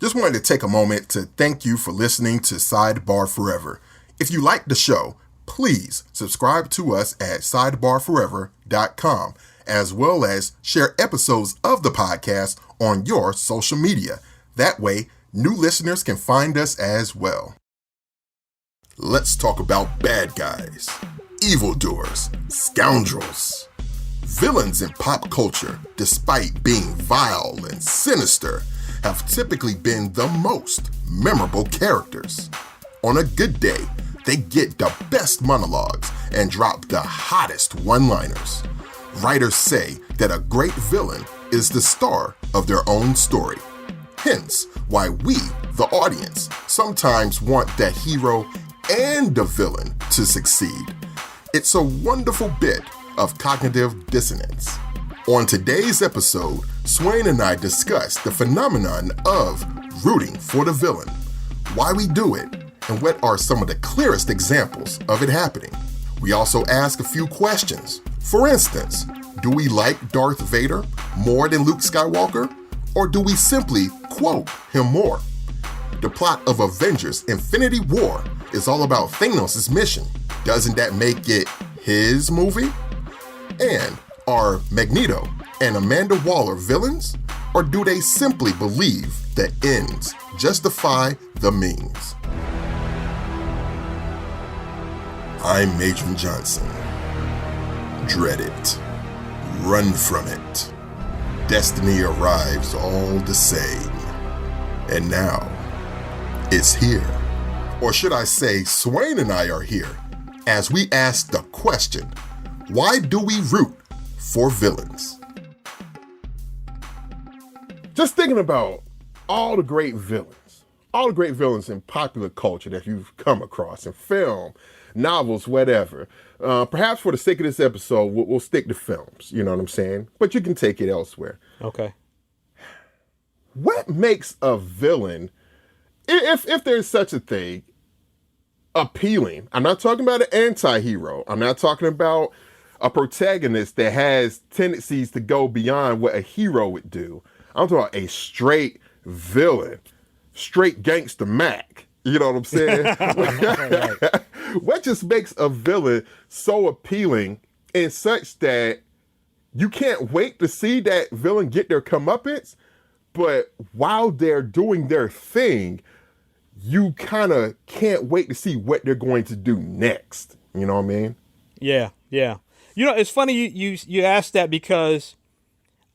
Just wanted to take a moment to thank you for listening to Sidebar Forever. If you like the show, please subscribe to us at sidebarforever.com, as well as share episodes of the podcast on your social media. That way, new listeners can find us as well. Let's talk about bad guys, evildoers, scoundrels. Villains in pop culture, despite being vile and sinister, have typically been the most memorable characters. On a good day, they get the best monologues and drop the hottest one-liners. Writers say that a great villain is the star of their own story. Hence, why we, the audience, sometimes want the hero and the villain to succeed. It's a wonderful bit of cognitive dissonance. On today's episode, Swain and I discuss the phenomenon of rooting for the villain, why we do it, and what are some of the clearest examples of it happening. We also ask a few questions. For instance, do we like Darth Vader more than Luke Skywalker? Or do we simply quote him more? The plot of Avengers Infinity War is all about Thanos' mission. Doesn't that make it his movie? And are Magneto and Amanda Waller villains? Or do they simply believe that ends justify the means? I'm Major Johnson. Dread it. Run from it. Destiny arrives all the same. And now, it's here. Or should I say, Swain and I are here as we ask the question, why do we root for villains? Just thinking about all the great villains in popular culture that you've come across in film, novels, whatever. Perhaps for the sake of this episode, we'll stick to films, you know what I'm saying? But you can take it elsewhere. Okay. What makes a villain, if there's such a thing, appealing? I'm not talking about an anti-hero. I'm not talking about a protagonist that has tendencies to go beyond what a hero would do. I'm talking about a straight villain, straight gangster Mac. You know what I'm saying? Right. What just makes a villain so appealing in such that you can't wait to see that villain get their comeuppance, but while they're doing their thing, you kind of can't wait to see what they're going to do next. You know what I mean? Yeah. You know, it's funny you asked that because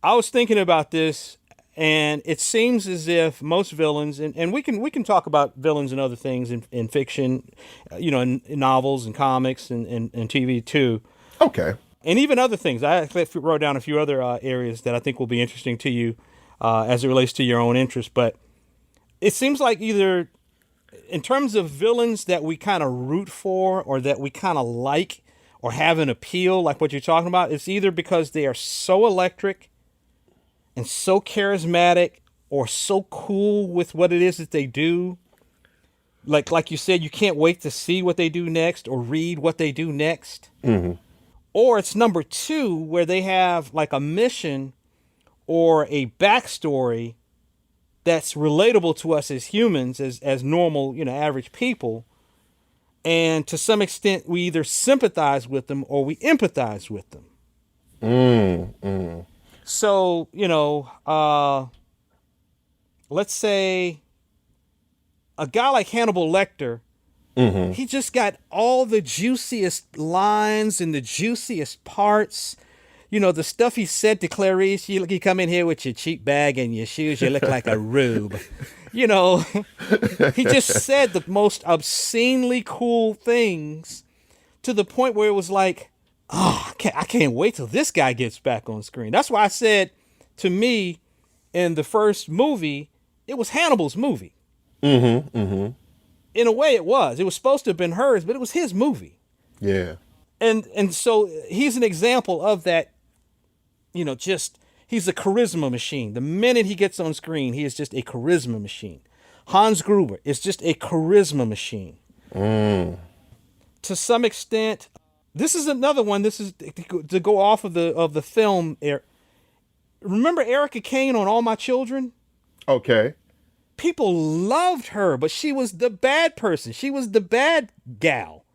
I was thinking about this. And it seems as if most villains, and we can talk about villains and other things in fiction, you know, in novels and comics and TV too. Okay. And even other things. I wrote down a few other areas that I think will be interesting to you as it relates to your own interest. But it seems like either in terms of villains that we kind of root for or that we kind of like or have an appeal, like what you're talking about, it's either because they are so electric and so charismatic or so cool with what it is that they do. Like you said, you can't wait to see what they do next or read what they do next. Mm-hmm. Or it's number two, where they have like a mission or a backstory that's relatable to us as humans, as normal, you know, average people. And to some extent, we either sympathize with them or we empathize with them. Mm-hmm. So, you know, let's say a guy like Hannibal Lecter, mm-hmm. he just got all the juiciest lines and the juiciest parts. You know, the stuff he said to Clarice, you come in here with your cheap bag and your shoes, you look like a rube. You know, he just said the most obscenely cool things to the point where it was like, oh, I can't wait till this guy gets back on screen. That's why I said, to me, in the first movie, it was Hannibal's movie. Mm-hmm, mm-hmm. In a way, it was. It was supposed to have been hers, but it was his movie. Yeah. And so he's an example of that, you know, just, he's a charisma machine. The minute he gets on screen, he is just a charisma machine. Hans Gruber is just a charisma machine. To some extent, this is another one. This is to go off of the film. Remember Erica Kane on All My Children? Okay. people loved her, but she was the bad person. She was the bad gal.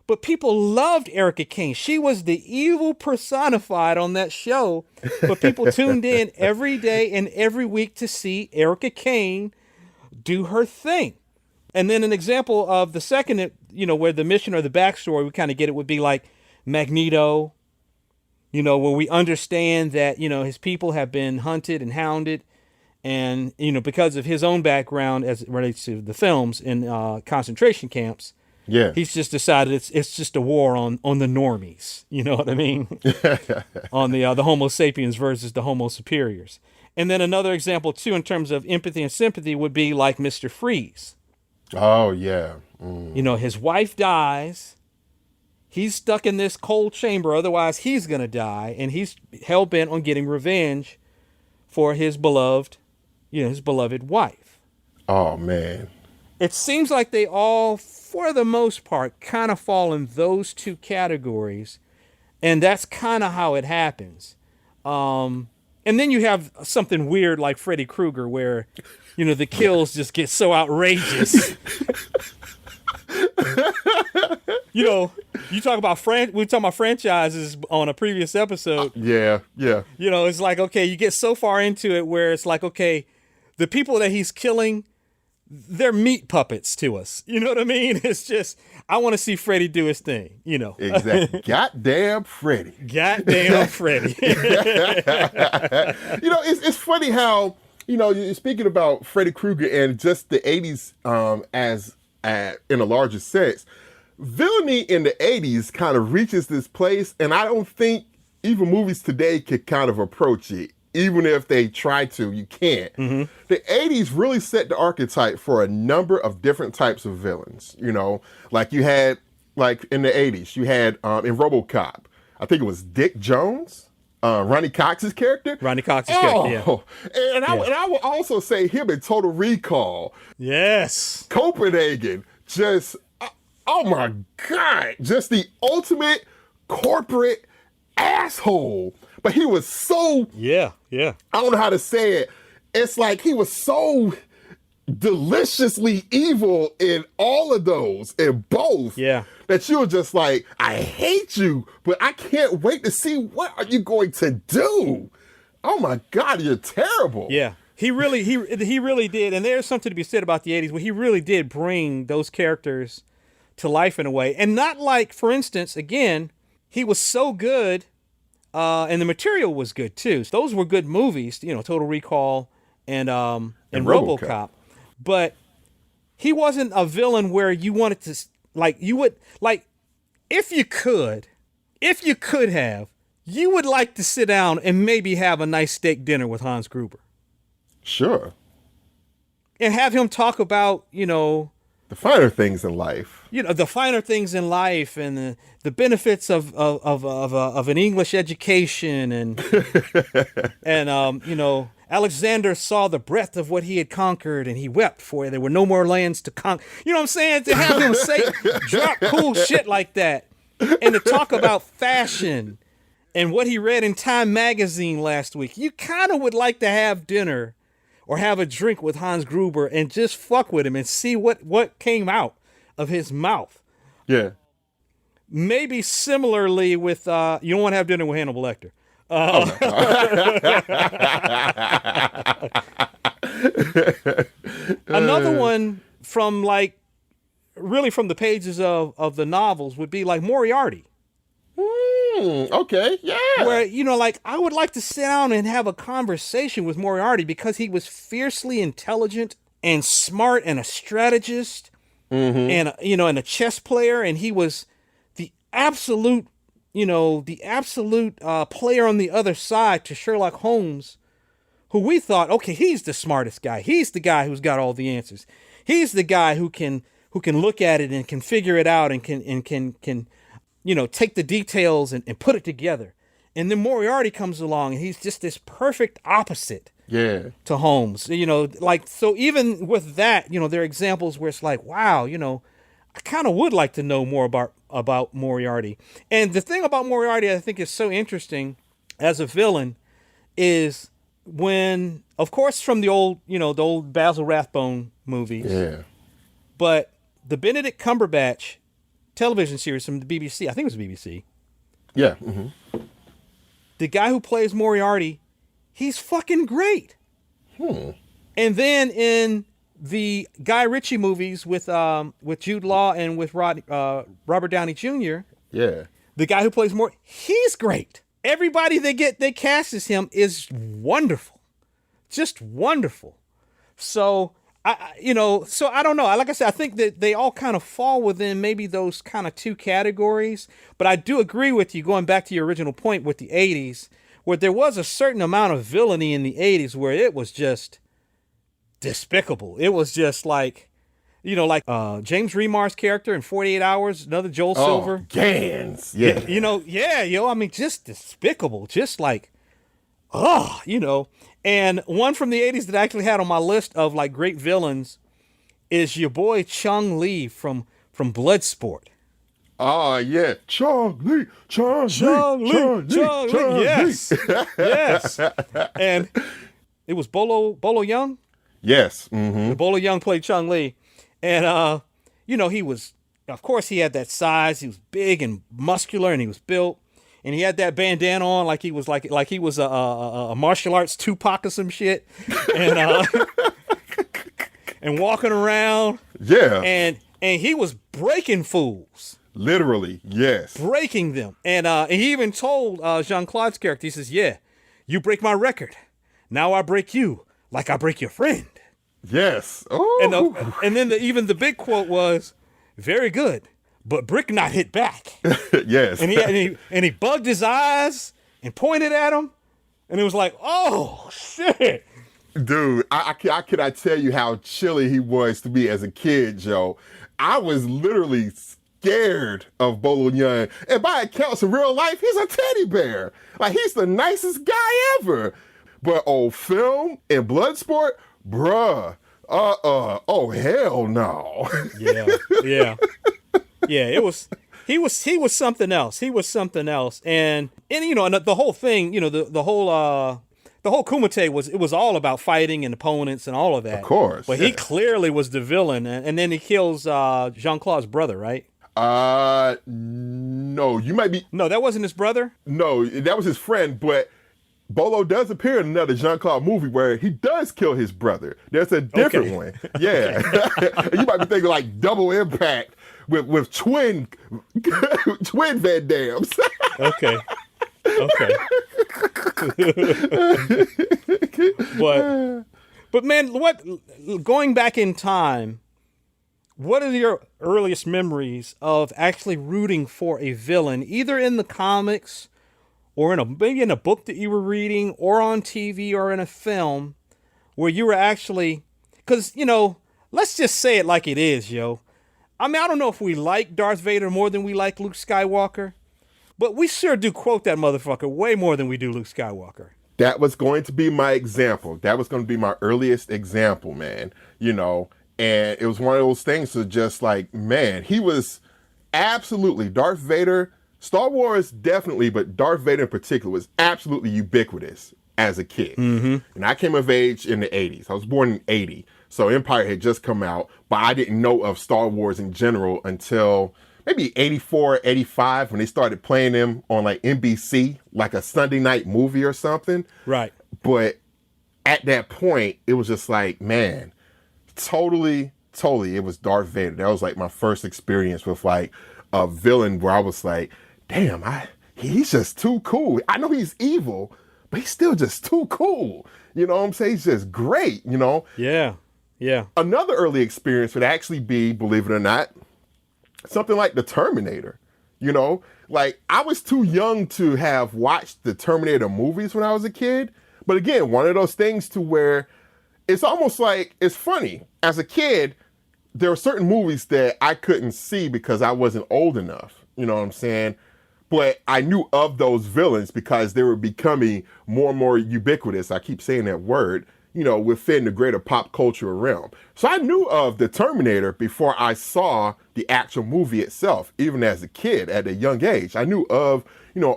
But people loved Erica Kane. She was the evil personified on that show. But people tuned in every day and every week to see Erica Kane do her thing. And then an example of the second, where the mission or the backstory, we kind of get it, would be like Magneto, where we understand that, his people have been hunted and hounded. And, because of his own background as it relates to the films in concentration camps, yeah, he's just decided it's just a war on the normies. You know what I mean? On the Homo sapiens versus the Homo superiors. And then another example, too, in terms of empathy and sympathy would be like Mr. Freeze. Oh, yeah. Mm. His wife dies. He's stuck in this cold chamber. Otherwise, he's going to die. And he's hell-bent on getting revenge for his beloved wife. Oh, man. It seems like they all, for the most part, kind of fall in those two categories. And that's kind of how it happens. And then you have something weird like Freddy Krueger where, the kills just get so outrageous. You talk about we were talking about franchises on a previous episode. Yeah. It's like, okay, you get so far into it where it's like, okay, the people that he's killing, they're meat puppets to us. You know what I mean? It's just, I want to see Freddy do his thing, Exactly. Goddamn Freddy. Goddamn Freddy. It's funny how, you're speaking about Freddy Krueger and just the 80s in a larger sense. Villainy in the 80s kind of reaches this place, and I don't think even movies today could kind of approach it. Even if they try to, you can't. Mm-hmm. The 80s really set the archetype for a number of different types of villains. Like you had, like in the 80s, you had in RoboCop, I think it was Dick Jones, Ronnie Cox's character. Character, yeah. And I will also say him in Total Recall. Yes. Copenhagen, just, oh my God, just the ultimate corporate asshole. But he was so... Yeah. I don't know how to say it. It's like he was so deliciously evil in all of those, in both. Yeah. That you were just like, I hate you, but I can't wait to see what are you going to do. Oh my God, you're terrible. Yeah. He really did. And there's something to be said about the 80s where he really did bring those characters to life in a way. And not like, for instance, again, he was so good... and the material was good too. So those were good movies, Total Recall and RoboCop. But he wasn't a villain where you wanted to if you could have, you would like to sit down and maybe have a nice steak dinner with Hans Gruber. Sure. And have him talk about, the finer things in life. The finer things in life and the benefits of an English education and Alexander saw the breadth of what he had conquered and he wept for there were no more lands to conquer. You know what I'm saying? To have him drop cool shit like that and to talk about fashion and what he read in Time magazine last week. You kind of would like to have dinner or have a drink with Hans Gruber and just fuck with him and see what came out of his mouth. Yeah. Maybe similarly with, you don't want to have dinner with Hannibal Lecter. Another one from really from the pages of the novels would be like Moriarty. Okay, yeah. Where, I would like to sit down and have a conversation with Moriarty because he was fiercely intelligent and smart and a strategist and, and a chess player. And he was the absolute player on the other side to Sherlock Holmes, who we thought, okay, he's the smartest guy. He's the guy who's got all the answers. He's the guy who can look at it and can figure it out and can take the details and put it together. And then Moriarty comes along and he's just this perfect opposite to Holmes. So even with that, there are examples where it's like, wow, I kind of would like to know more about Moriarty. And the thing about Moriarty I think is so interesting as a villain is when, of course, from the old, the old Basil Rathbone movies. Yeah. But the Benedict Cumberbatch television series from the BBC, I think it was BBC. Yeah. Mm-hmm. The guy who plays Moriarty, he's fucking great. And then in the Guy Ritchie movies with Jude Law and with Robert Downey Jr., Yeah. the guy who plays he's great. Everybody they cast as him is wonderful, just wonderful. So I don't know. Like I said, I think that they all kind of fall within maybe those kind of two categories. But I do agree with you, going back to your original point with the 80s, where there was a certain amount of villainy in the 80s where it was just despicable. It was just like, James Remar's character in 48 Hours, another Joel Silver. Gans. Yeah. I mean, just despicable. Just like, And one from the 80s that I actually had on my list of like great villains is your boy Chong Li from Bloodsport. Oh, yeah. Chong Li. Yes. Yes. And it was Bolo Young? Yes. Mm-hmm. Bolo Young played Chong Li. And, he was, of course, he had that size. He was big and muscular, and he was built. And he had that bandana on like he was like he was a martial arts Tupac or some shit. And and walking around. Yeah. And he was breaking fools. Literally, yes. Breaking them. And he even told Jean-Claude's character, he says, yeah, you break my record. Now I break you like I break your friend. Yes. Oh. And then even the big quote was, very good, but Brick not hit back. Yes. And he bugged his eyes and pointed at him. And it was like, oh, shit. Dude, I cannot tell you how chilly he was to me as a kid, Joe. I was literally scared of Bolo Young. And by accounts in real life, he's a teddy bear. Like, he's the nicest guy ever. But on film and Bloodsport, bruh, oh, hell no. Yeah. Yeah, he was something else. He was something else. And the whole thing, the whole Kumite was all about fighting and opponents and all of that. Of course. But he clearly was the villain, and then he kills Jean-Claude's brother, right? No, you might be. No, that wasn't his brother? No, that was his friend, but Bolo does appear in another Jean-Claude movie where he does kill his brother. There's a different one. Yeah. You might be thinking like Double Impact with twin Van Dams. Okay. But man, going back in time, what are your earliest memories of actually rooting for a villain, either in the comics or maybe in a book that you were reading, or on TV or in a film, where you were actually, because, let's just say it like it is, yo. I mean, I don't know if we like Darth Vader more than we like Luke Skywalker, but we sure do quote that motherfucker way more than we do Luke Skywalker. That was going to be my example. That was going to be my earliest example, man. And it was one of those things to just like, man, he was absolutely Darth Vader. Star Wars definitely, but Darth Vader in particular was absolutely ubiquitous as a kid. Mm-hmm. And I came of age in the 80s. I was born in 80. So Empire had just come out, but I didn't know of Star Wars in general until maybe 84, 85, when they started playing them on like NBC, like a Sunday night movie or something. Right. But at that point, it was just like, man, totally, it was Darth Vader. That was like my first experience with like a villain where I was like, damn, he's just too cool. I know he's evil, but he's still just too cool. You know what I'm saying? He's just great, Yeah. Another early experience would actually be, believe it or not, something like the Terminator. Like I was too young to have watched the Terminator movies when I was a kid. But again, one of those things to where it's almost like, it's funny. As a kid, there were certain movies that I couldn't see because I wasn't old enough. You know what I'm saying? But I knew of those villains because they were becoming more and more ubiquitous. I keep saying that word, within the greater pop culture realm. So I knew of the Terminator before I saw the actual movie itself, even as a kid at a young age. I knew of,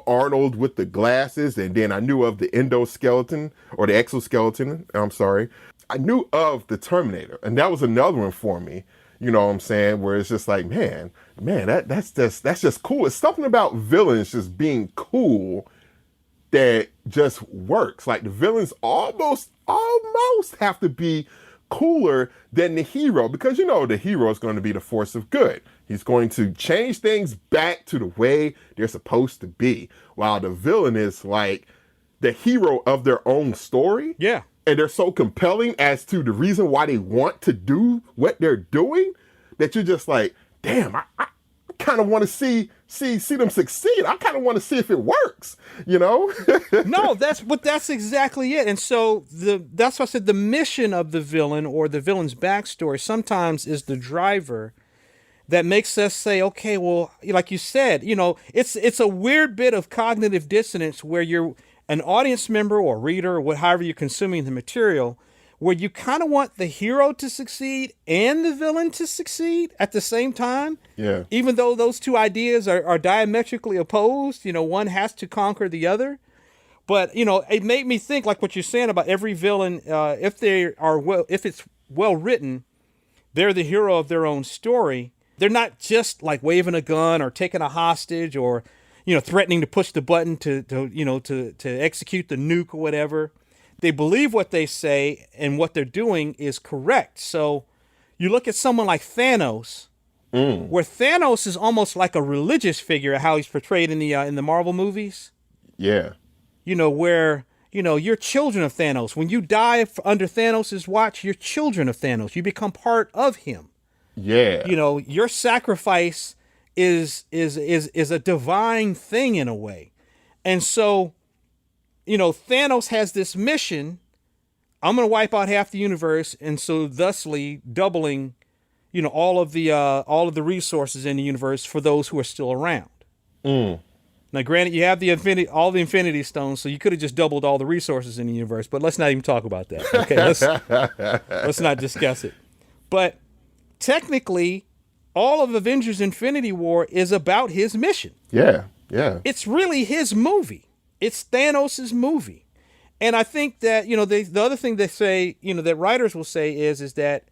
Arnold with the glasses, and then I knew of the endoskeleton or the exoskeleton. I'm sorry. I knew of the Terminator, and that was another one for me. You know what I'm saying? Where it's just like, man, that's just cool. It's something about villains just being cool that just works. Like the villains almost have to be cooler than the hero, because the hero is going to be the force of good. He's going to change things back to the way they're supposed to be, while the villain is like the hero of their own story. Yeah. And they're so compelling as to the reason why they want to do what they're doing that you're just like, damn, I kind of want to see them succeed. I kind of want to see if it works, No, that's exactly it. And so that's why I said the mission of the villain or the villain's backstory sometimes is the driver that makes us say, okay, well, like you said, it's a weird bit of cognitive dissonance where you're an audience member or reader or however you're consuming the material, where you kind of want the hero to succeed and the villain to succeed at the same time. Yeah. Even though those two ideas are diametrically opposed, one has to conquer the other. But, it made me think, like what you're saying about every villain, if it's well written, they're the hero of their own story. They're not just like waving a gun or taking a hostage or, threatening to push the button to execute the nuke or whatever. They believe what they say and what they're doing is correct. So you look at someone like Thanos, where Thanos is almost like a religious figure, how he's portrayed in the Marvel movies. Yeah. Where, you're children of Thanos. When you die under Thanos' watch, you're children of Thanos. You become part of him. Yeah. Your sacrifice is a divine thing in a way. And so, Thanos has this mission. I'm going to wipe out half the universe, and so thusly doubling, all of the resources in the universe for those who are still around. Now, granted, you have all the Infinity Stones, so you could have just doubled all the resources in the universe. But let's not even talk about that. Okay, let's not discuss it. But technically, all of Avengers: Infinity War is about his mission. Yeah. It's really his movie. It's Thanos' movie. And I think that, the other thing they say, that writers will say is that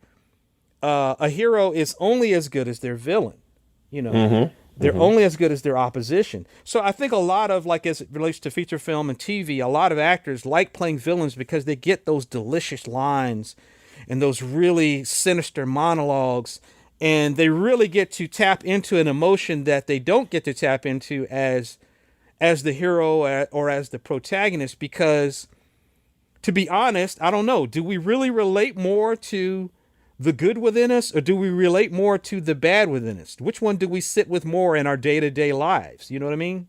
a hero is only as good as their villain. They're only as good as their opposition. So I think a lot of, like, as it relates to feature film and TV, a lot of actors like playing villains because they get those delicious lines and those really sinister monologues, and they really get to tap into an emotion that they don't get to tap into as the hero or as the protagonist, because, to be honest, I don't know, do we really relate more to the good within us, or do we relate more to the bad within us? Which one do we sit with more in our day-to-day lives? You know what I mean?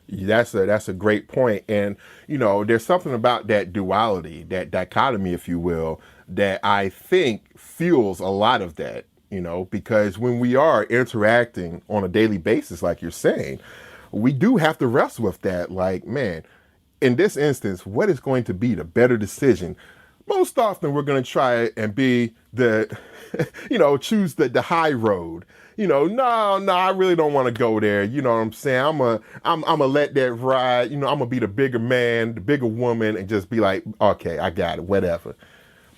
That's a great point. And, there's something about that duality, that dichotomy, if you will, that I think fuels a lot of that, because when we are interacting on a daily basis, like you're saying, we do have to wrestle with that. Like, man, in this instance, what is going to be the better decision? Most often we're going to try and be choose the high road. No, I really don't want to go there. You know what I'm saying? I'm gonna let that ride. I'm gonna be the bigger man, the bigger woman, and just be like, okay, I got it, whatever.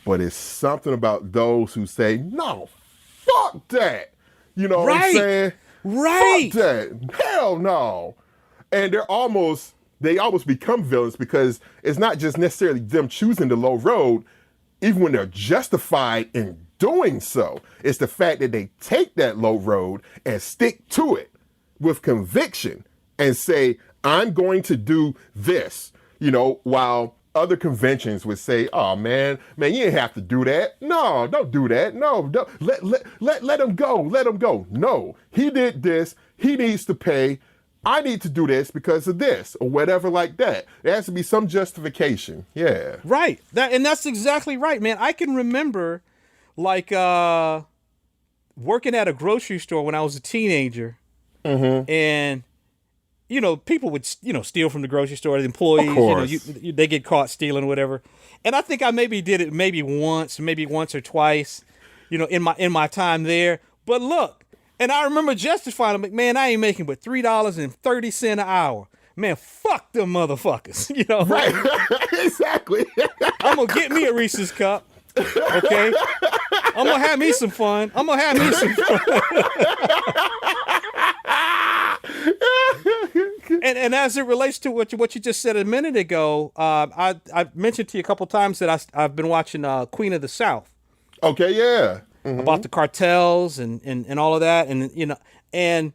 But it's something about those who say, no, fuck that. You know what I'm saying? Right. Fuck that. Hell no. And they almost become villains, because it's not just necessarily them choosing the low road, even when they're justified in doing so. It's the fact that they take that low road and stick to it with conviction and say, I'm going to do this, while other conventions would say, oh man, you didn't have to do that. No, don't do that. No, don't. Let him go. Let him go. No, he did this. He needs to pay. I need to do this because of this, or whatever like that. There has to be some justification. Yeah. Right. That's exactly right, man. I can remember, like, working at a grocery store when I was a teenager. And, people would, steal from the grocery store, the employees, Of course. they get caught stealing, whatever. And I think I maybe did it maybe once or twice, in my time there. But look, and I remember justifying, I'm like, man, I ain't making but $3.30 an hour. Man, fuck them motherfuckers, Right. Exactly. I'm gonna get me a Reese's cup. Okay, I'm gonna have me some fun. And as it relates to what you just said a minute ago, I mentioned to you a couple times that I've been watching Queen of the South. Okay, yeah. Mm-hmm. About the cartels and all of that, and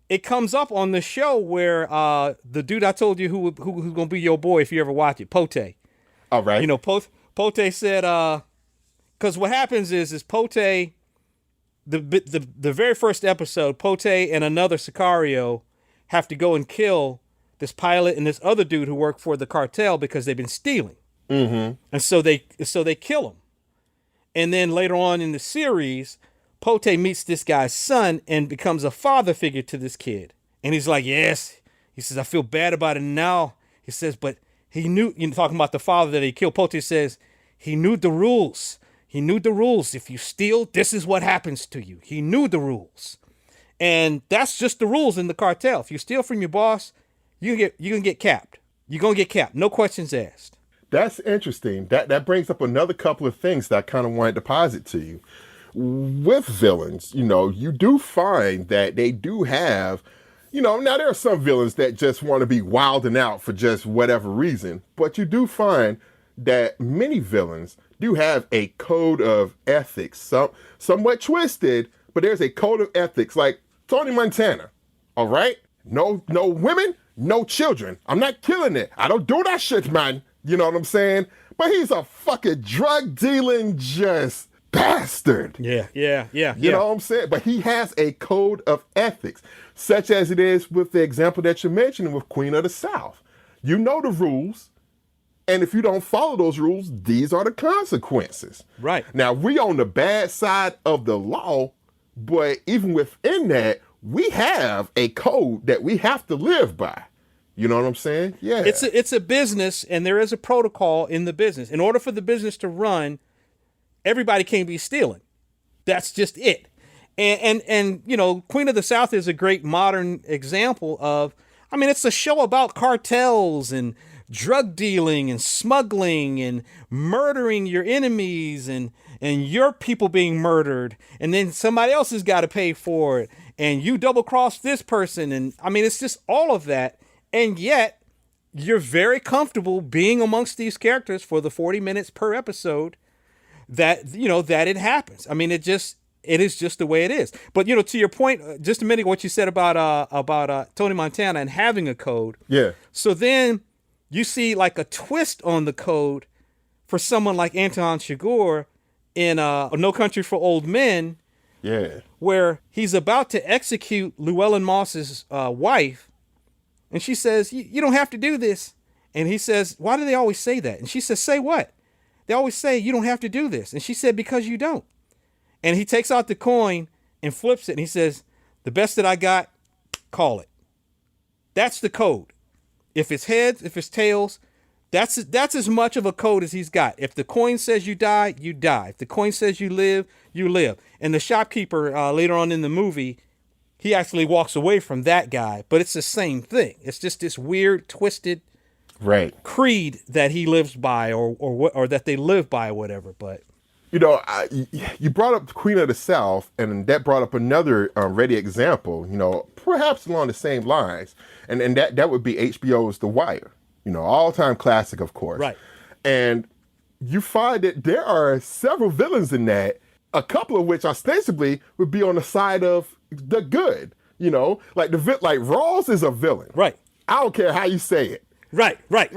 it comes up on the show where the dude I told you who's gonna be your boy if you ever watch it, Pote. All right. Pote said, because what happens is Pote, the very first episode, Pote and another Sicario have to go and kill this pilot and this other dude who work for the cartel because they've been stealing. Mm-hmm. And so they kill him. And then later on in the series, Pote meets this guy's son and becomes a father figure to this kid. And he's like, yes. He says, I feel bad about it now. He says, but he knew, talking about the father that he killed, Pote says, he knew the rules. He knew the rules. If you steal, this is what happens to you. He knew the rules. And that's just the rules in the cartel. If you steal from your boss, you're gonna get capped. You're gonna get capped. No questions asked. That's interesting. That brings up another couple of things that I kind of wanted to posit to you. With villains, you do find that they do have, now there are some villains that just want to be wilding out for just whatever reason, but you do find that many villains do have a code of ethics, somewhat twisted, but there's a code of ethics, like Tony Montana. All right, no women, no children. I'm not killing it. I don't do that shit, man. You know what I'm saying? But he's a fucking drug dealing just bastard. Yeah. You know what I'm saying? But he has a code of ethics, such as it is with the example that you're mentioning with Queen of the South. You know the rules. And if you don't follow those rules, these are the consequences. Right. Now, we on the bad side of the law, but even within that, we have a code that we have to live by. You know what I'm saying? Yeah. It's a business, and there is a protocol in the business. In order for the business to run, everybody can't be stealing. That's just it. And Queen of the South is a great modern example of, it's a show about cartels and drug dealing and smuggling and murdering your enemies and your people being murdered, and then somebody else has got to pay for it, and you double cross this person, and it's just all of that, and yet you're very comfortable being amongst these characters for the 40 minutes per episode that that it happens. It is just the way it is. But to your point, just a minute, what you said about Tony Montana and having a code. Yeah. So then you see like a twist on the code for someone like Anton Chigurh in No Country for Old Men. Yeah. Where he's about to execute Llewellyn Moss's wife, and she says, "You don't have to do this." And he says, "Why do they always say that?" And she says, "Say what?" They always say, "You don't have to do this." And she said, "Because you don't." And he takes out the coin and flips it, and he says, "The best that I got, call it." That's the code. If it's heads, if it's tails, that's as much of a code as he's got. If the coin says you die, you die. If the coin says you live, you live. And the shopkeeper, later on in the movie, he actually walks away from that guy. But it's the same thing. It's just this weird, twisted creed that he lives by, or that they live by, or whatever. But you brought up Queen of the South, and that brought up another ready example, perhaps along the same lines. And that would be HBO's The Wire, all-time classic, of course. Right. And you find that there are several villains in that, a couple of which ostensibly would be on the side of the good, like Rawls is a villain. Right. I don't care how you say it. Right. I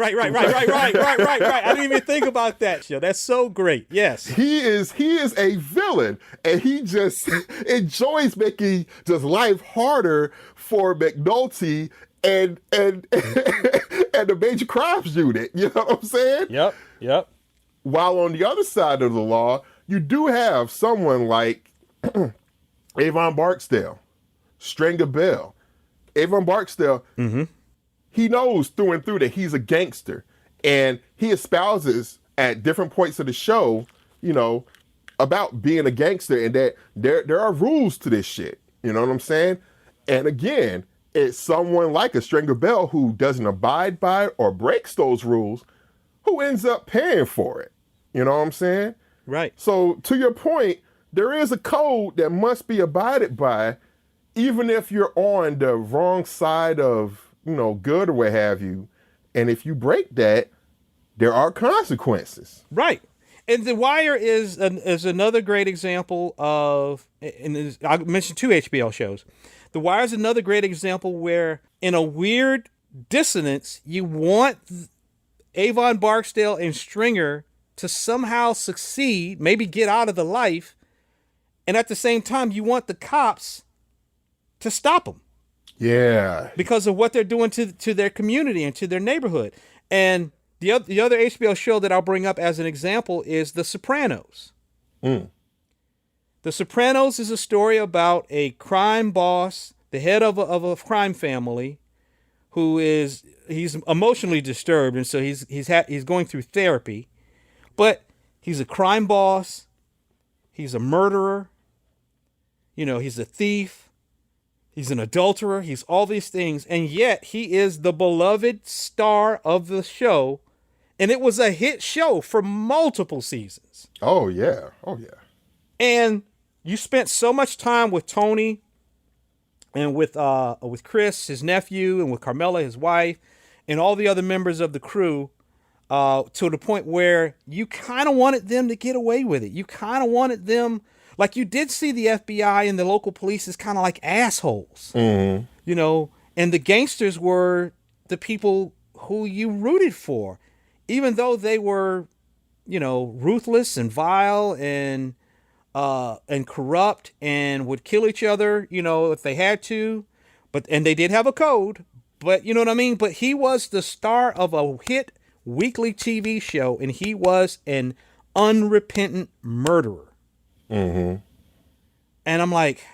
didn't even think about that. Yo, that's so great. Yes. He is a villain, and he just enjoys making just life harder for McNulty and the Major Crimes Unit. You know what I'm saying? Yep. While on the other side of the law, you do have someone like Avon Barksdale, Stringer Bell. Avon Barksdale, he knows through and through that he's a gangster. And he espouses at different points of the show, you know, about being a gangster and that there are rules to this shit. You know what I'm saying? And again, it's someone like a Stringer Bell who doesn't abide by or breaks those rules who ends up paying for it. You know what I'm saying? Right. So to your point, there is a code that must be abided by, even if you're on the wrong side of, you know, good or what have you. And if you break that, there are consequences. Right. And The Wire is another great example of, and I mentioned 2 HBO shows. The Wire is another great example where, in a weird dissonance, you want Avon Barksdale and Stringer to somehow succeed, maybe get out of the life, and at the same time, you want the cops to stop them. Yeah. Because of what they're doing to their community and to their neighborhood. And the other HBO show that I'll bring up as an example is The Sopranos. The Sopranos is a story about a crime boss, the head of a crime family, he's emotionally disturbed, and so he's going through therapy. But he's a crime boss, he's a murderer, you know, he's a thief, he's an adulterer, he's all these things, and yet he is the beloved star of the show, and it was a hit show for multiple seasons. Oh yeah. Oh yeah. And you spent so much time with Tony and with Chris, his nephew, and with Carmela, his wife, and all the other members of the crew, to the point where you kind of wanted them to get away with it. You kind of wanted them, like you did see the FBI and the local police as kind of like assholes, you know, and the gangsters were the people who you rooted for, even though they were, you know, ruthless and vile and corrupt and would kill each other, you know, if they had to, and they did have a code, but you know what I mean? But he was the star of a hit weekly TV show, and he was an unrepentant murderer. And I'm like,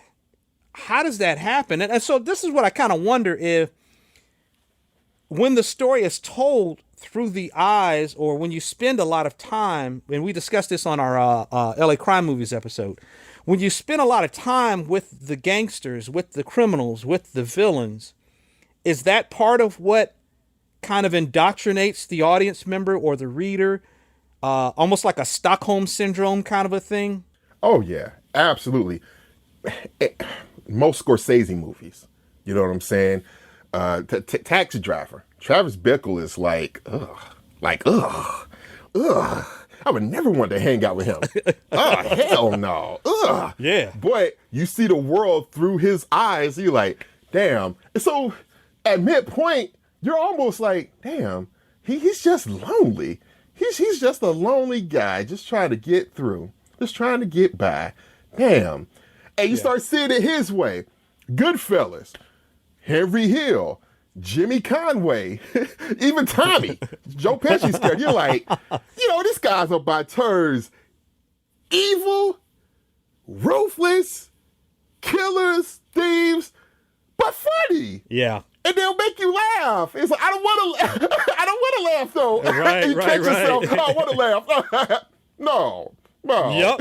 how does that happen? And so this is what I kind of wonder, if when the story is told through the eyes, or when you spend a lot of time, and we discussed this on our LA Crime Movies episode, when you spend a lot of time with the gangsters, with the criminals, with the villains, is that part of what kind of indoctrinates the audience member or the reader, almost like a Stockholm syndrome kind of a thing? Oh yeah, absolutely. Most Scorsese movies, you know what I'm saying? Taxi Driver. Travis Bickle is like, ugh. I would never want to hang out with him. Oh, hell no. Ugh. Yeah. But you see the world through his eyes. You're like, damn. And so at midpoint, you're almost like, damn, he's just lonely. He's just a lonely guy, just trying to get through, just trying to get by. Damn. And you start seeing it his way. Goodfellas, Henry Hill, Jimmy Conway, even Tommy, Joe Pesci's character. You're like, you know, this guy's about turns evil, ruthless, killers, thieves, but funny. Yeah. And they'll make you laugh. It's like, I don't want to laugh though. Right, you catch yourself, I don't want to laugh. No. Yep.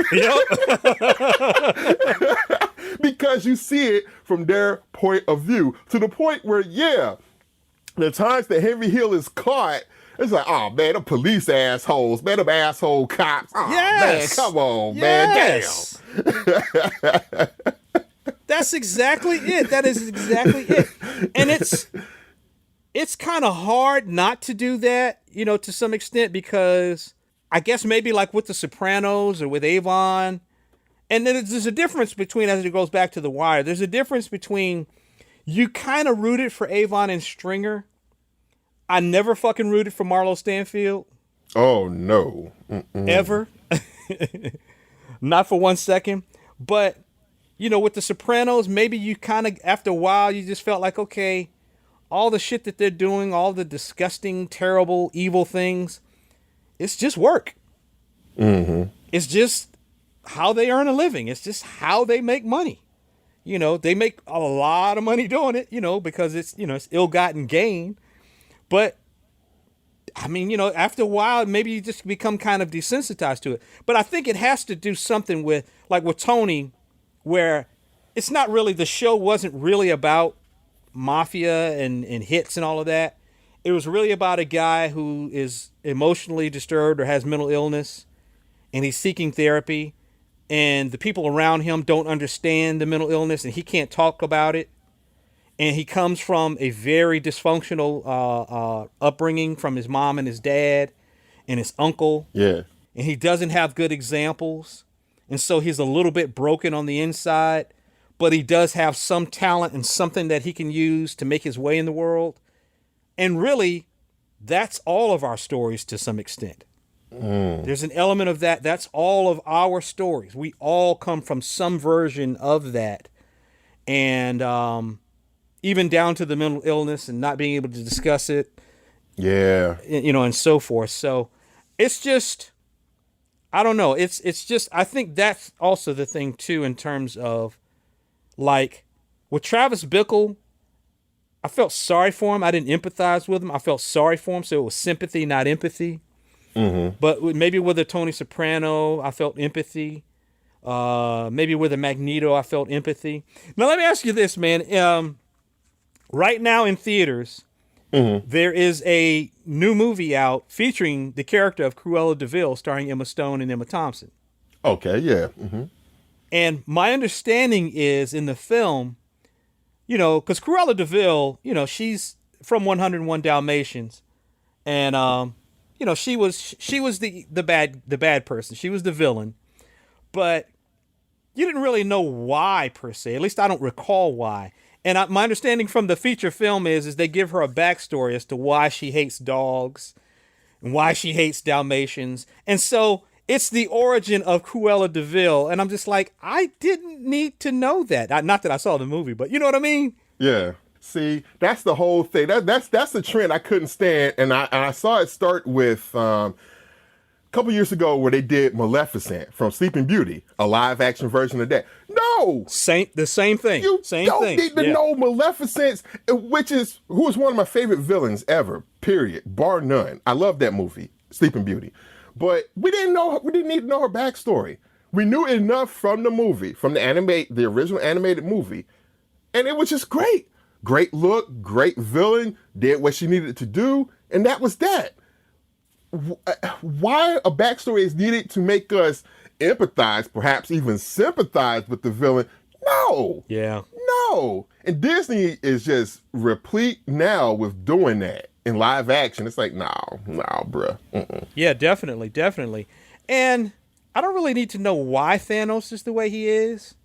Because you see it from their point of view, to the point where, the times that Henry Hill is caught, it's like, oh man, the police assholes, man, them asshole cops. Oh man, come on, man, damn. That's exactly it. That is exactly it. And it's kind of hard not to do that, you know, to some extent, because I guess maybe like with The Sopranos or with Avon, and then there's a difference between, as it goes back to The Wire, there's a difference between, you kind of rooted for Avon and Stringer. I never fucking rooted for Marlo Stanfield. Oh, no. Ever. Not for 1 second. But, you know, with The Sopranos, maybe you kind of, after a while, you just felt like, okay, all the shit that they're doing, all the disgusting, terrible, evil things, it's just work. It's just how they earn a living. It's just how they make money. You know, they make a lot of money doing it, you know, because it's, you know, it's ill-gotten gain. But I mean, you know, after a while, maybe you just become kind of desensitized to it. But I think it has to do something with, like with Tony, where it's not really, the show wasn't really about mafia and hits and all of that. It was really about a guy who is emotionally disturbed or has mental illness, and he's seeking therapy, and the people around him don't understand the mental illness, and he can't talk about it. And he comes from a very dysfunctional upbringing from his mom and his dad and his uncle. Yeah. And he doesn't have good examples. And so he's a little bit broken on the inside, but he does have some talent and something that he can use to make his way in the world. And really, that's all of our stories to some extent. There's an element of that. That's all of our stories. We all come from some version of that. And even down to the mental illness and not being able to discuss it. Yeah. You know, and so forth. So it's just, I don't know. It's just, I think that's also the thing too, in terms of, like, with Travis Bickle, I felt sorry for him. I didn't empathize with him. I felt sorry for him. So it was sympathy, not empathy. Mm-hmm. But maybe with a Tony Soprano, I felt empathy. Maybe with a Magneto, I felt empathy. Now, let me ask you this, man. Right now in theaters, there is a new movie out featuring the character of Cruella De Vil, starring Emma Stone and Emma Thompson. Okay, yeah. Mm-hmm. And my understanding is, in the film, you know, because Cruella De Vil, you know, she's from 101 Dalmatians, and you know, she was the bad person. She was the villain, but you didn't really know why per se. At least I don't recall why. And my understanding from the feature film is they give her a backstory as to why she hates dogs and why she hates Dalmatians. And so it's the origin of Cruella De Vil. And I'm just like, I didn't need to know that. Not that I saw the movie, but you know what I mean? Yeah. See, that's the whole thing. That's the trend I couldn't stand. And I saw it start with a couple years ago where they did Maleficent from Sleeping Beauty, a live action version of that. No! The same thing. You same don't thing. need to know Maleficent, who is one of my favorite villains ever, period, bar none. I love that movie, Sleeping Beauty. But we didn't need to know her backstory. We knew enough from the movie, from the original animated movie, and it was just great. Great look, great villain, did what she needed to do, and that was that. Why a backstory is needed to make us empathize, perhaps even sympathize with the villain? No. Yeah. No. And Disney is just replete now with doing that in live action. It's like, no, bruh. Mm-mm. Yeah, definitely. And I don't really need to know why Thanos is the way he is.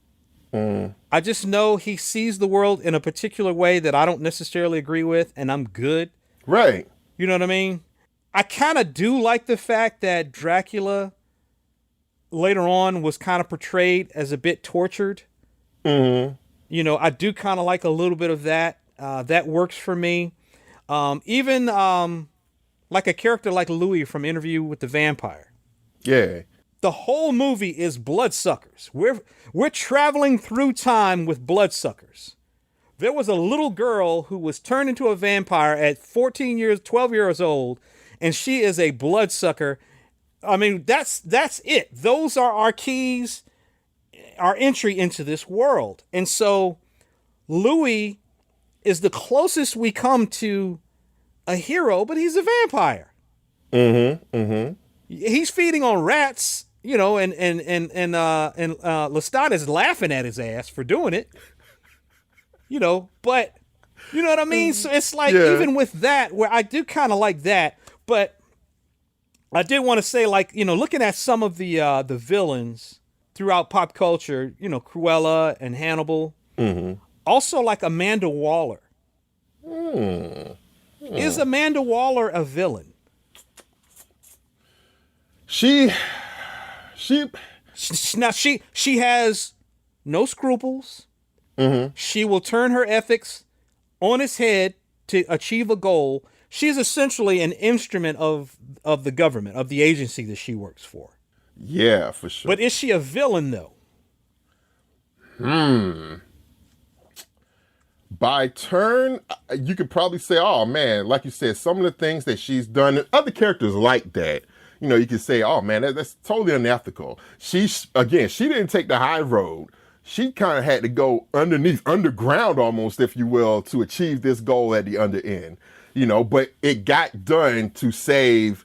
I just know he sees the world in a particular way that I don't necessarily agree with, and I'm good. Right. You know what I mean? I kind of do like the fact that Dracula later on was kind of portrayed as a bit tortured. Mm-hmm. You know, I do kind of like a little bit of that. That works for me. Even like a character like Louis from Interview with the Vampire. Yeah. The whole movie is bloodsuckers. We're traveling through time with bloodsuckers. There was a little girl who was turned into a vampire at 12 years old, and she is a bloodsucker. I mean, that's it. Those are our keys, our entry into this world. And so Louis is the closest we come to a hero, but he's a vampire. Mm-hmm. Mm-hmm. He's feeding on rats, you know, and Lestat is laughing at his ass for doing it. You know, but you know what I mean? So it's like, even with that, where I do kind of like that, but I did want to say, like, you know, looking at some of the villains throughout pop culture, you know, Cruella and Hannibal, also like Amanda Waller. Is Amanda Waller a villain? She has no scruples. Mm-hmm. She will turn her ethics on its head to achieve a goal. She's essentially an instrument of the government, of the agency that she works for. Yeah, for sure. But is she a villain, though? by turn, you could probably say, oh man, like you said, some of the things that she's done, and other characters like that, you know, you could say, oh man, that's totally unethical. She didn't take the high road. She kind of had to go underground almost, if you will, to achieve this goal at the under end, you know, but it got done to save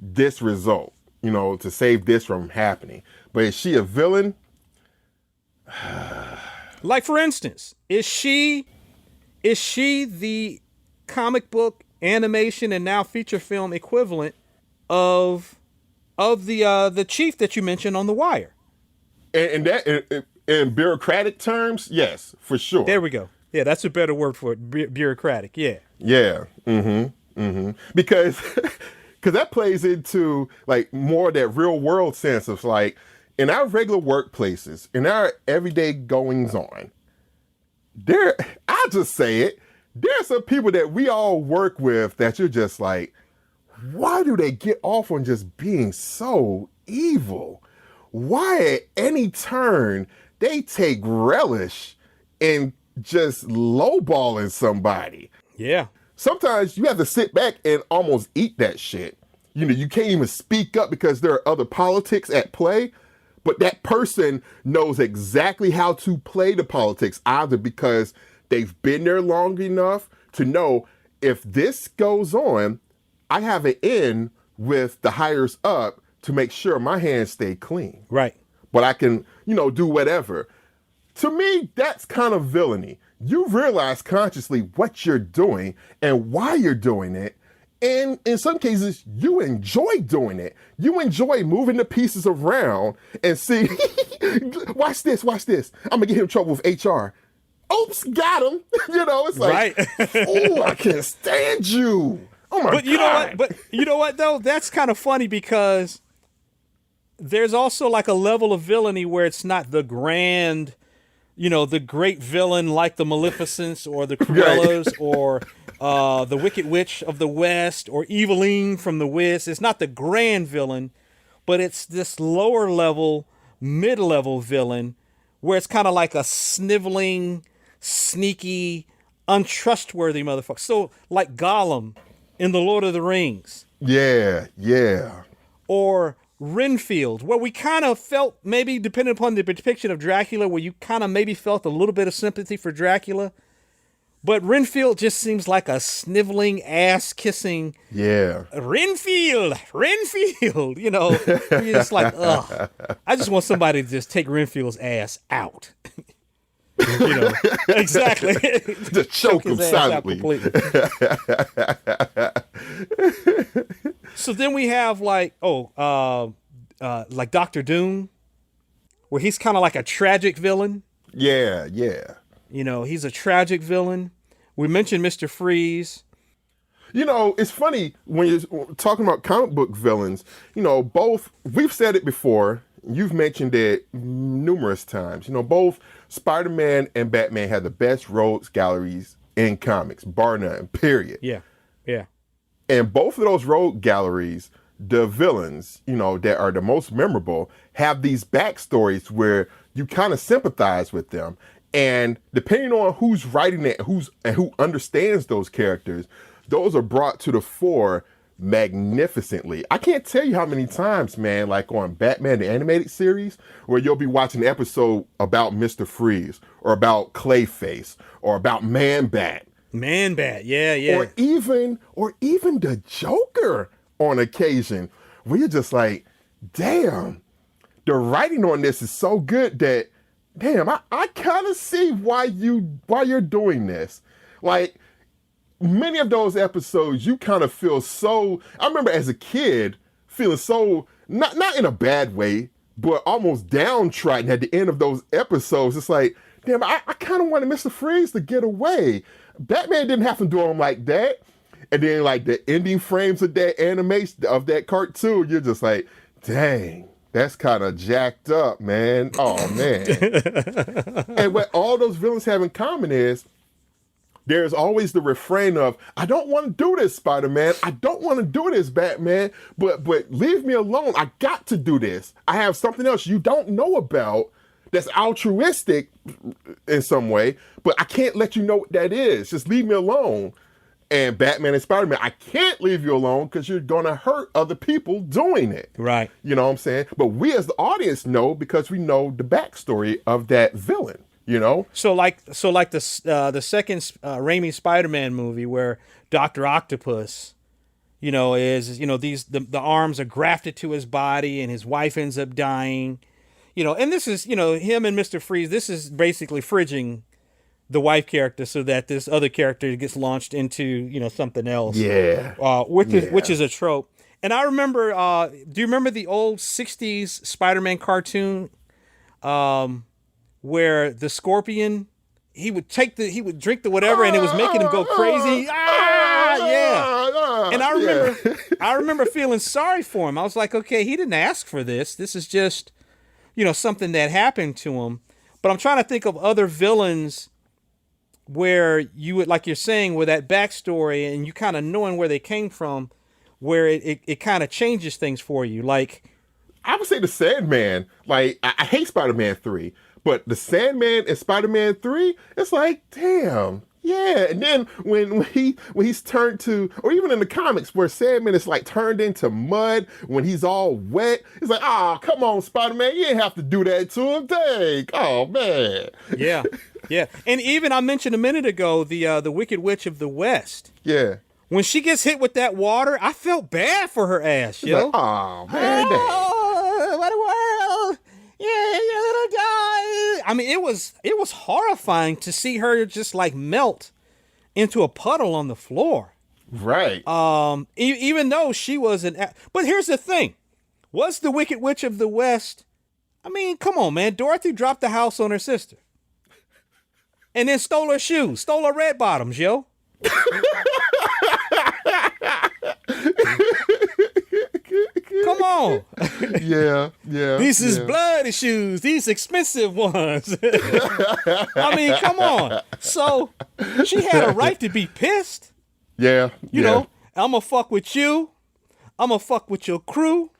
this result, you know, to save this from happening. But is she a villain? Like, for instance, is she the comic book, animation, and now feature film equivalent of the chief that you mentioned on The Wire? And that in bureaucratic terms, yes, for sure. There we go. Yeah, that's a better word for it. Bureaucratic. Yeah. Yeah. Because that plays into like more that real world sense of like, in our regular workplaces, in our everyday goings on, I'll just say it, there's some people that we all work with that you're just like, why do they get off on just being so evil? Why at any turn they take relish in just lowballing somebody? Yeah. Sometimes you have to sit back and almost eat that shit. You know, you can't even speak up because there are other politics at play. But that person knows exactly how to play the politics, either because they've been there long enough to know if this goes on, I have an in with the higher up to make sure my hands stay clean. Right. But I can, you know, do whatever. To me, that's kind of villainy. You realize consciously what you're doing and why you're doing it. And in some cases, you enjoy doing it. You enjoy moving the pieces around and see, watch this. I'm gonna get him in trouble with HR. Oops, got him. You know, it's like, right. Oh, I can't stand you. Oh my God. But you know what though? That's kind of funny because there's also like a level of villainy where it's not the grand, you know, the great villain like the Maleficents or the Cruellas right. or the Wicked Witch of the West or Eveline from the West. It's not the grand villain, but it's this lower level, mid-level villain where it's kind of like a sniveling, sneaky, untrustworthy motherfucker. So like Gollum in The Lord of the Rings. Yeah. Or Renfield, where we kind of felt, maybe depending upon the depiction of Dracula, where you kind of maybe felt a little bit of sympathy for Dracula. But Renfield just seems like a sniveling, ass-kissing. Yeah. Renfield, you know. You're just like, ugh. I just want somebody to just take Renfield's ass out. You know, exactly. Just choke him silently. So then we have like Dr. Doom, where he's kind of like a tragic villain. Yeah. You know, he's a tragic villain. We mentioned Mr. Freeze. You know, it's funny when you're talking about comic book villains, you know, both, we've said it before, you've mentioned it numerous times, you know, both Spider-Man and Batman have the best rogues galleries in comics, bar none, period. Yeah. And both of those rogue galleries, the villains, you know, that are the most memorable, have these backstories where you kind of sympathize with them. And depending on who's writing it, who understands those characters, those are brought to the fore magnificently. I can't tell you how many times, man, like on Batman the Animated Series, where you'll be watching an episode about Mr. Freeze or about Clayface or about Man-Bat. Yeah. Or even the Joker on occasion, where you're just like, damn, the writing on this is so good that, damn, I kind of see why you're doing this. Like, many of those episodes, you kind of feel so, I remember as a kid feeling so, not in a bad way, but almost downtrodden at the end of those episodes. It's like, damn, I kind of wanted Mr. Freeze to get away. Batman didn't have to do him like that. And then like the ending frames of that animation, of that cartoon, you're just like, dang, that's kind of jacked up, man. Oh, man. And what all those villains have in common is there's always the refrain of, I don't want to do this, Spider-Man. I don't want to do this, Batman. But leave me alone. I got to do this. I have something else you don't know about that's altruistic in some way, but I can't let you know what that is. Just leave me alone. And Batman and Spider-Man, I can't leave you alone because you're going to hurt other people doing it. Right. You know what I'm saying? But we as the audience know because we know the backstory of that villain, you know? So like the second Raimi Spider-Man movie where Dr. Octopus, you know, is, you know, the arms are grafted to his body and his wife ends up dying, you know, and this is, you know, him and Mr. Freeze, this is basically fridging the wife character so that this other character gets launched into, you know, something else. Yeah. Which is a trope. And I remember, do you remember the old 60s Spider-Man cartoon where the Scorpion, he would drink the whatever and it was making him go crazy? Yeah. And I remember feeling sorry for him. I was like, okay, he didn't ask for this. This is just, you know, something that happened to him. But I'm trying to think of other villains where you would, like you're saying, with that backstory and you kind of knowing where they came from, where it kind of changes things for you. Like, I would say the Sandman. Like, I hate Spider-Man 3, but the Sandman in Spider-Man 3, it's like, damn. Yeah, and then when he's turned to, or even in the comics where Sandman is like turned into mud when he's all wet, it's like, come on, Spider-Man, you didn't have to do that to him. Dang, oh man. Yeah, yeah, and even I mentioned a minute ago the Wicked Witch of the West. Yeah. When she gets hit with that water, I felt bad for her ass, yo. Like, oh man, what a world! Yeah, you little guy. I mean, it was horrifying to see her just like melt into a puddle on the floor. Right. Even though she was but here's the thing: was the Wicked Witch of the West? I mean, come on, man. Dorothy dropped the house on her sister, and then stole her shoes, stole her red bottoms, yo. Come on. Yeah. These is bloody shoes. These expensive ones. I mean, come on. So she had a right to be pissed. Yeah. You know, I'm going to fuck with you. I'm going to fuck with your crew.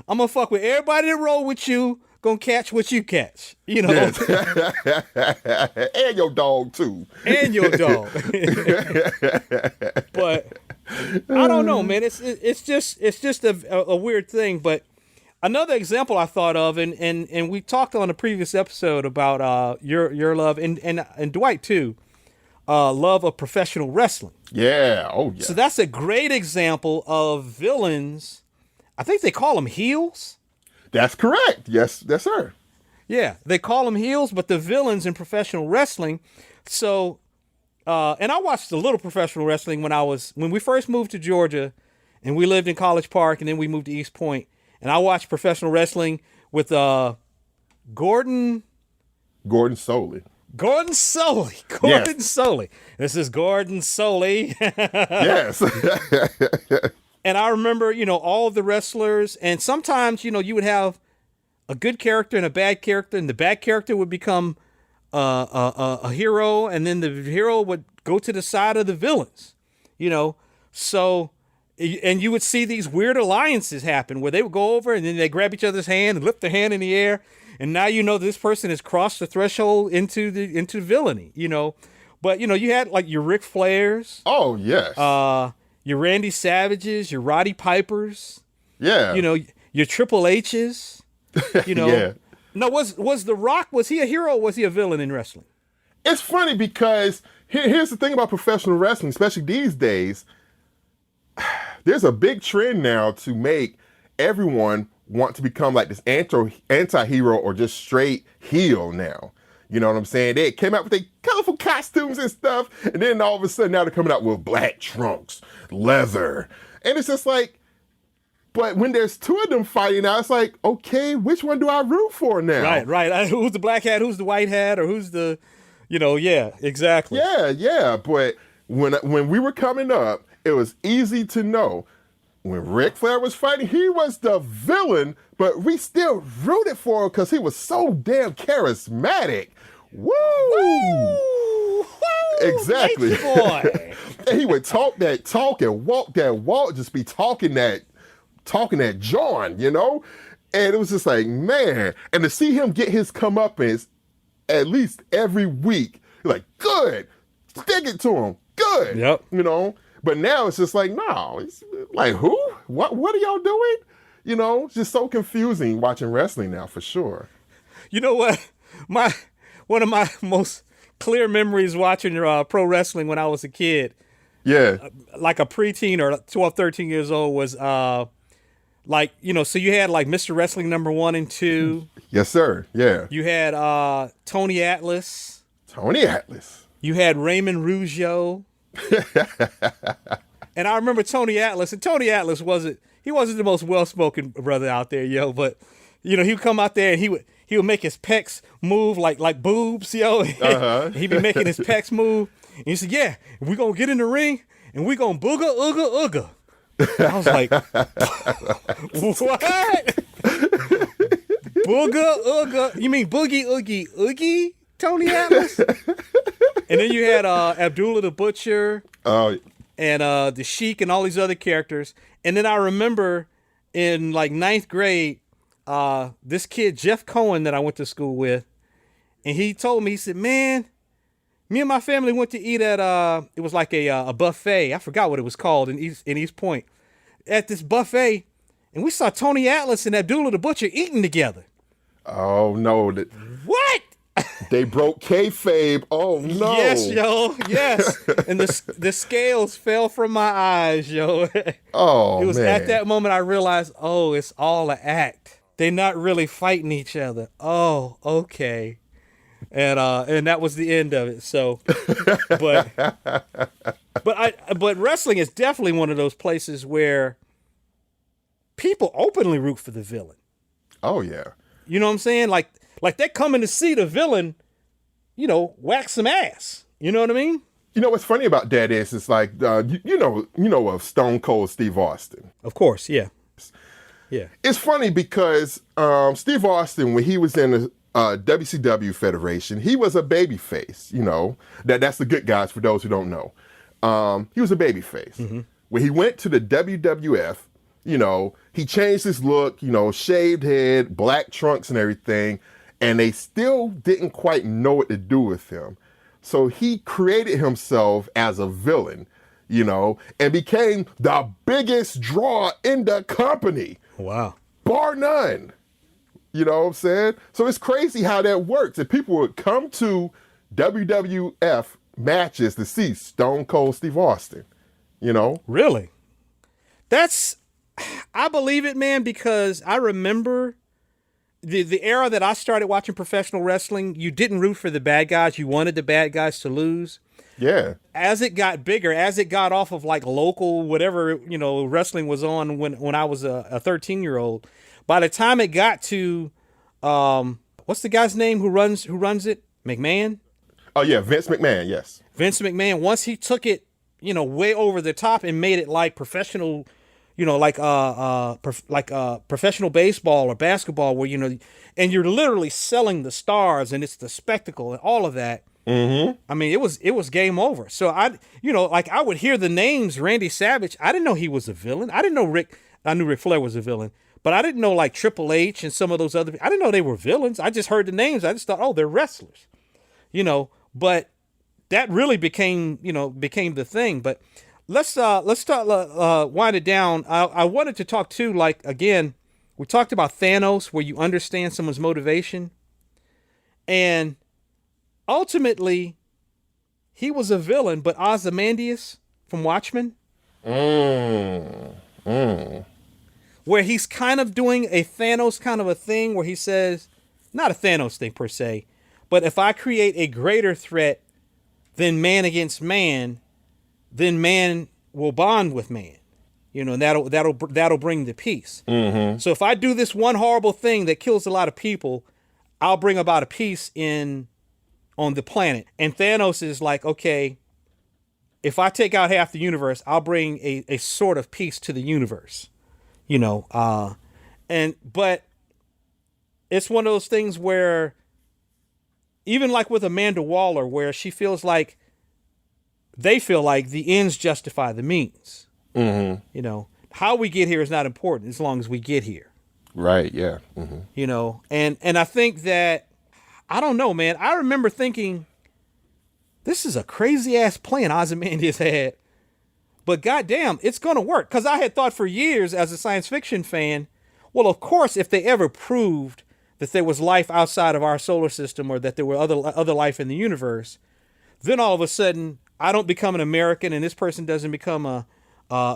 I'm going to fuck with everybody that roll with you. Gonna catch what you catch. You know. Yes. And your dog, too. And your dog. But I don't know, man. It's just a weird thing. But another example I thought of, and we talked on a previous episode about your love and Dwight too, love of professional wrestling. Yeah. Oh yeah. So that's a great example of villains. I think they call them heels. That's correct. Yes, sir. Yeah, they call them heels, but the villains in professional wrestling. So. And I watched a little professional wrestling when we first moved to Georgia and we lived in College Park and then we moved to East Point. And I watched professional wrestling with Gordon Solie. Gordon Solie. This is Gordon Solie. Yes. And I remember, you know, all of the wrestlers, and sometimes, you know, you would have a good character and a bad character, and the bad character would become a hero, and then the hero would go to the side of the villains, you know. So, and you would see these weird alliances happen where they would go over and then they grab each other's hand and lift their hand in the air, and now you know this person has crossed the threshold into villainy, you know. But you know, you had like your Ric Flairs. Oh yes. Your Randy Savages, your Roddy Pipers. Yeah. You know, your Triple H's. You know. Yeah. No, was The Rock, was he a hero or was he a villain in wrestling? It's funny because here's the thing about professional wrestling, especially these days. There's a big trend now to make everyone want to become like this anti-hero or just straight heel now. You know what I'm saying? They came out with their colorful costumes and stuff, and then all of a sudden now they're coming out with black trunks, leather. And it's just like, but when there's two of them fighting now, it's like, okay, which one do I root for now? Right. Who's the black hat? Who's the white hat? Or who's the, you know, yeah, exactly. Yeah. But when we were coming up, it was easy to know. When Ric Flair was fighting, he was the villain, but we still rooted for him because he was so damn charismatic. Woo! Woo! Exactly. Boy. And he would talk that talk and walk that walk, just be talking that John, you know? And it was just like, man. And to see him get his comeuppance at least every week, you're like, good. Stick it to him. Good. Yep. You know? But now it's just like, no. It's like, who? What are y'all doing? You know, it's just so confusing watching wrestling now, for sure. You know what? One of my most clear memories watching pro wrestling when I was a kid, like a preteen or 12, 13 years old, was like, you know, so you had like Mr. Wrestling #1 and 2. Yes, sir. Yeah. You had Tony Atlas. Tony Atlas. You had Raymond Rougeau. And I remember Tony Atlas, and Tony Atlas wasn't the most well-spoken brother out there, yo, but you know, he would come out there and he would make his pecs move like boobs, yo. He'd be making his pecs move. And he said, yeah, we're going to get in the ring and we're going to booga, ooga, ooga. I was like, what? Booga, ooga. You mean boogie, oogie, oogie, Tony Atlas? And then you had Abdullah the Butcher and the Sheik and all these other characters. And then I remember in like 9th grade, this kid, Jeff Cohen, that I went to school with, and he told me, he said, man, me and my family went to eat at, it was like a buffet. I forgot what it was called in East Point. At this buffet, and we saw Tony Atlas and Abdullah the Butcher eating together. Oh, no. What? They broke kayfabe. Oh, no. Yes, yo. Yes. And the scales fell from my eyes, yo. Oh, it was man. at that moment I realized, oh, it's all an act. They're not really fighting each other. Oh, okay. And that was the end of it. So, but wrestling is definitely one of those places where people openly root for the villain. Oh, yeah. You know what I'm saying? Like they're coming to see the villain, you know, whack some ass. You know what I mean? You know what's funny about that is it's like you know of Stone Cold Steve Austin. Of course, yeah. Yeah. It's funny because Steve Austin, when he was in the WCW Federation, he was a babyface. You know, that's the good guys for those who don't know. He was a babyface. Mm-hmm. When he went to the WWF, you know, he changed his look, you know, shaved head, black trunks and everything, and they still didn't quite know what to do with him. So he created himself as a villain, you know, and became the biggest draw in the company. Wow. Bar none. You know what I'm saying? So it's crazy how that works. And people would come to WWF matches to see Stone Cold Steve Austin, you know? Really? I believe it, man, because I remember the era that I started watching professional wrestling. You didn't root for the bad guys. You wanted the bad guys to lose. Yeah. As it got bigger, as it got off of like local, whatever, you know, wrestling was on when I was a 13-year-old, by the time it got to, what's the guy's name who runs it? McMahon? Oh yeah, Vince McMahon, yes. Vince McMahon, once he took it, you know, way over the top and made it like professional, you know, like professional baseball or basketball, where, you know, and you're literally selling the stars and it's the spectacle and all of that. Mm-hmm. I mean, it was game over. So I would hear the names Randy Savage. I didn't know he was a villain. I knew Ric Flair was a villain, but I didn't know like Triple H and some of those other. I didn't know they were villains. I just heard the names. I just thought, oh, they're wrestlers, you know. But that really became the thing. But let's start wind it down. I wanted to talk too, like, again, we talked about Thanos, where you understand someone's motivation, and ultimately he was a villain. But Ozymandias from Watchmen, where he's kind of doing a Thanos kind of a thing, where he says, not a Thanos thing per se, but if I create a greater threat than man against man, then man will bond with man, you know, and that'll bring the peace. Mm-hmm. So if I do this one horrible thing that kills a lot of people, I'll bring about a peace on the planet. And Thanos is like, okay, if I take out half the universe, I'll bring a sort of peace to the universe, you know. But it's one of those things where, even like with Amanda Waller, where they feel like the ends justify the means. Mm-hmm. You know, how we get here is not important as long as we get here. Right. Yeah. You know, and I think that, I don't know, man. I remember thinking, this is a crazy ass plan Ozymandias had, but goddamn, it's gonna work. Because I had thought for years as a science fiction fan, well, of course, if they ever proved that there was life outside of our solar system, or that there were other life in the universe, then all of a sudden I don't become an American, and this person doesn't become a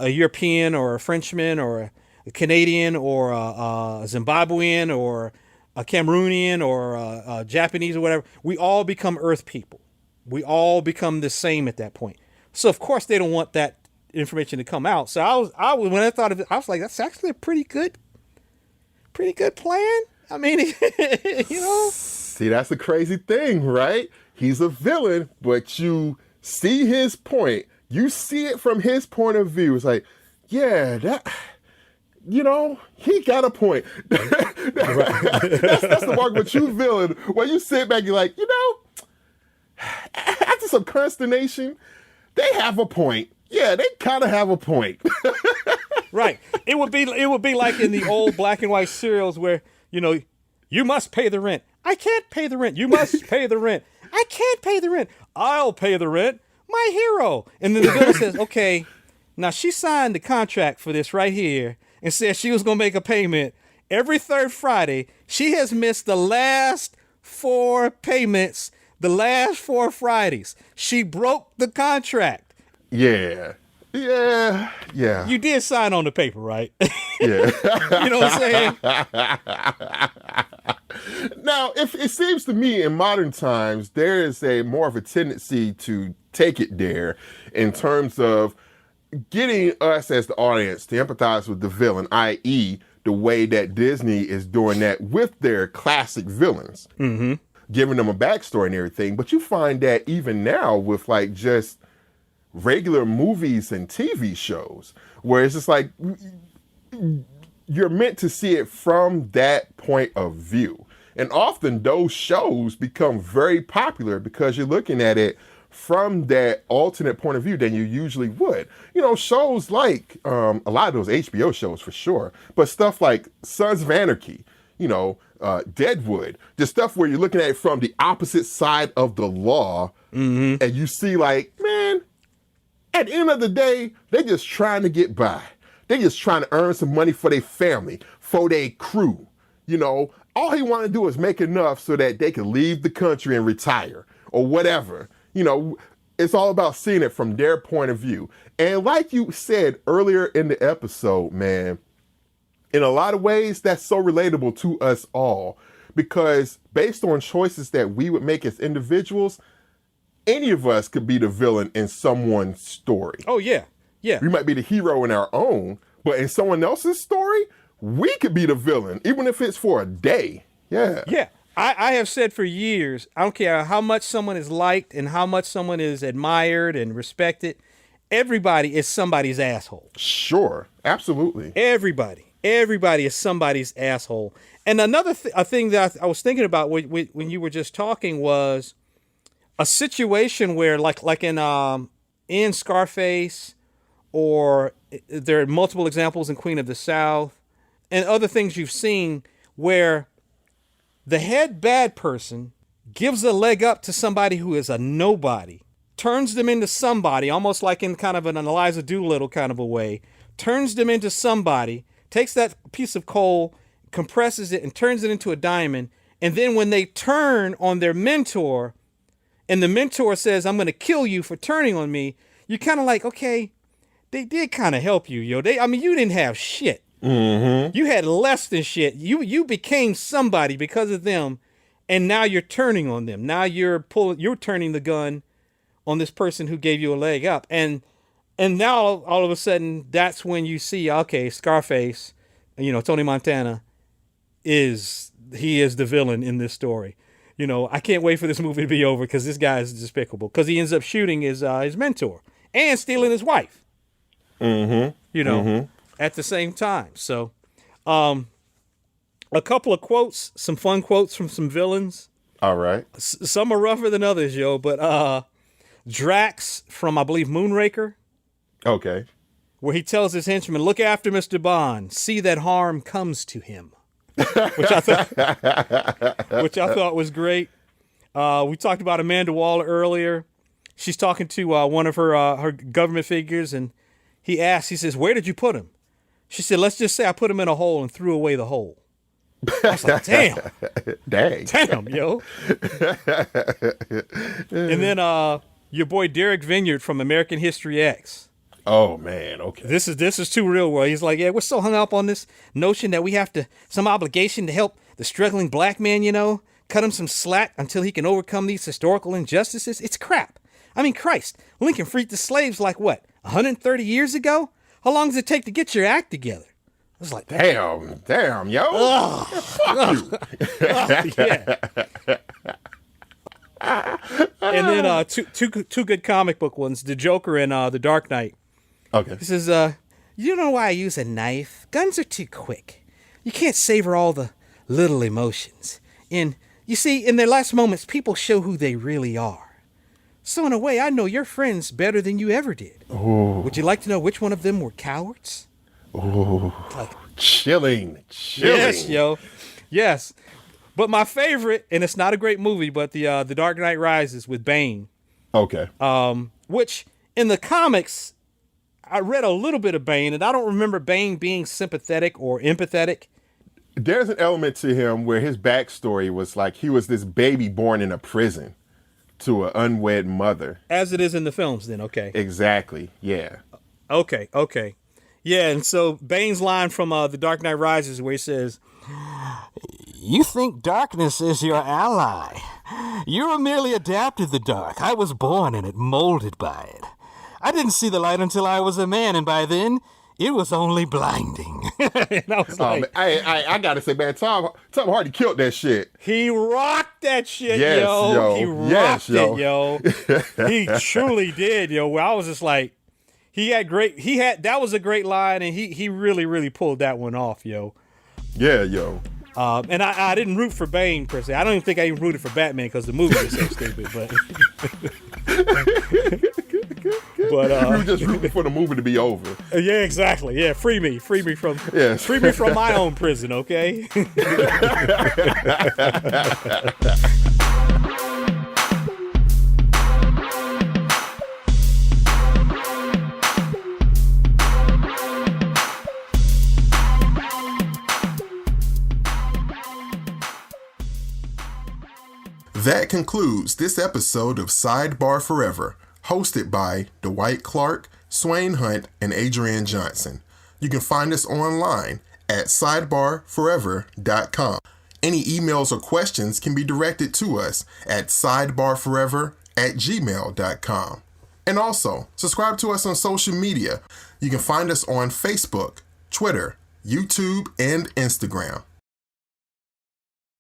European or a Frenchman or a Canadian or a Zimbabwean or a Cameroonian or a Japanese or whatever. We all become Earth people. We all become the same at that point. So of course they don't want that information to come out. So I was when I thought of it, I was like, that's actually a pretty good plan. I mean, you know. See, that's the crazy thing, right? He's a villain, but you see his point. You see it from his point of view. It's like, yeah, that, you know, he got a point. That's the mark of a true villain. When you sit back, you're like, you know, after some consternation, they have a point. Yeah, they kind of have a point. Right. It would be like in the old black and white serials where, you know, you must pay the rent. I can't pay the rent. You must pay the rent. I can't pay the rent. I'll pay the rent. My hero. And then the villain says, okay, now she signed the contract for this right here and said she was going to make a payment every third Friday. She has missed the last 4 payments, the last 4 Fridays. She broke the contract. Yeah. Yeah. Yeah. You did sign on the paper, right? Yeah. You know what I'm saying? Now, if it seems to me in modern times, there is a more of a tendency to take it there in terms of getting us as the audience to empathize with the villain, i.e. the way that Disney is doing that with their classic villains, giving them a backstory and everything. But you find that even now with like just regular movies and TV shows, where it's just like you're meant to see it from that point of view. And often those shows become very popular because you're looking at it from that alternate point of view than you usually would. You know, shows like a lot of those HBO shows for sure, but stuff like Sons of Anarchy, you know, Deadwood, the stuff where you're looking at it from the opposite side of the law, and you see like, man, at the end of the day, they're just trying to get by. They're just trying to earn some money for their family, for their crew. You know, all he want to do is make enough so that they can leave the country and retire or whatever. You know, it's all about seeing it from their point of view. And like you said earlier in the episode, man, in a lot of ways, that's so relatable to us all, because based on choices that we would make as individuals, any of us could be the villain in someone's story. Oh, yeah. Yeah. We might be the hero in our own, but in someone else's story, we could be the villain, even if it's for a day. Yeah. Yeah. I have said for years, I don't care how much someone is liked and how much someone is admired and respected, everybody is somebody's asshole. Sure. Absolutely. Everybody is somebody's asshole. And another thing that I was thinking about when you were just talking was a situation where like in Scarface, or there are multiple examples in Queen of the South and other things you've seen where the head bad person gives a leg up to somebody who is a nobody, turns them into somebody, almost like in kind of an Eliza Doolittle kind of a way, turns them into somebody, takes that piece of coal, compresses it and turns it into a diamond. And then when they turn on their mentor and the mentor says, I'm going to kill you for turning on me, you're kind of like, okay, they did kind of help you, yo. You didn't have shit. Mm-hmm. You had less than shit. You became somebody because of them, and now you're turning on them. Now you're turning the gun on this person who gave you a leg up, and now all of a sudden that's when you see, okay, Scarface, Tony Montana is the villain in this story. I can't wait for this movie to be over because this guy is despicable because he ends up shooting his mentor and stealing his wife. Mm-hmm. At the same time. So, a couple of quotes, some fun quotes from some villains. All right. Some are rougher than others, yo. But Drax from, I believe, Moonraker. Okay. Where he tells his henchman, look after Mr. Bond. See that harm comes to him. which I thought was great. We talked about Amanda Waller earlier. She's talking to one of her government figures, and he says, "Where did you put him?" She said, "Let's just say I put him in a hole and threw away the hole." I was like, damn. Dang. Damn, yo. And then your boy Derek Vineyard from American History X. Oh man, okay. This is too real world. He's like, yeah, we're so hung up on this notion that we have some obligation to help the struggling black man, cut him some slack until he can overcome these historical injustices. It's crap. I mean, Christ, Lincoln freed the slaves like what, 130 years ago? How long does it take to get your act together? I was like, damn, yo. Fuck you. Yeah. And then two good comic book ones, The Joker and The Dark Knight. Okay. This is, you know why I use a knife? Guns are too quick. You can't savor all the little emotions. You see, in their last moments, people show who they really are. So in a way, I know your friends better than you ever did. Ooh. Would you like to know which one of them were cowards? Ooh. Chilling. Yes, yo. Yes. But my favorite, and it's not a great movie, but the Dark Knight Rises with Bane. Okay. Which in the comics, I read a little bit of Bane, and I don't remember Bane being sympathetic or empathetic. There's an element to him where his backstory was like he was this baby born in a prison to an unwed mother. As it is in the films, then, okay. Exactly, yeah. Okay. Yeah, and so Bane's line from The Dark Knight Rises where he says, "You think darkness is your ally. You merely adapted the dark. I was born in it, molded by it. I didn't see the light until I was a man, and by then, it was only blinding." And I was like, I gotta say, man, Tom Hardy killed that shit. He rocked that shit, yes, yo. He rocked it, yo. He truly did, yo. Where I was just like, that was a great line, and he really, really pulled that one off, yo. Yeah, yo. And I didn't root for Bane per se. I don't even think I even rooted for Batman because the movie was so stupid. But we were just rooting for the movie to be over. Yeah, exactly. Yeah, free me from my own prison, okay? That concludes this episode of Sidebar Forever, hosted by Dwight Clark, Swain Hunt, and Adrian Johnson. You can find us online at sidebarforever.com. Any emails or questions can be directed to us at sidebarforever@gmail.com. And also, subscribe to us on social media. You can find us on Facebook, Twitter, YouTube, and Instagram.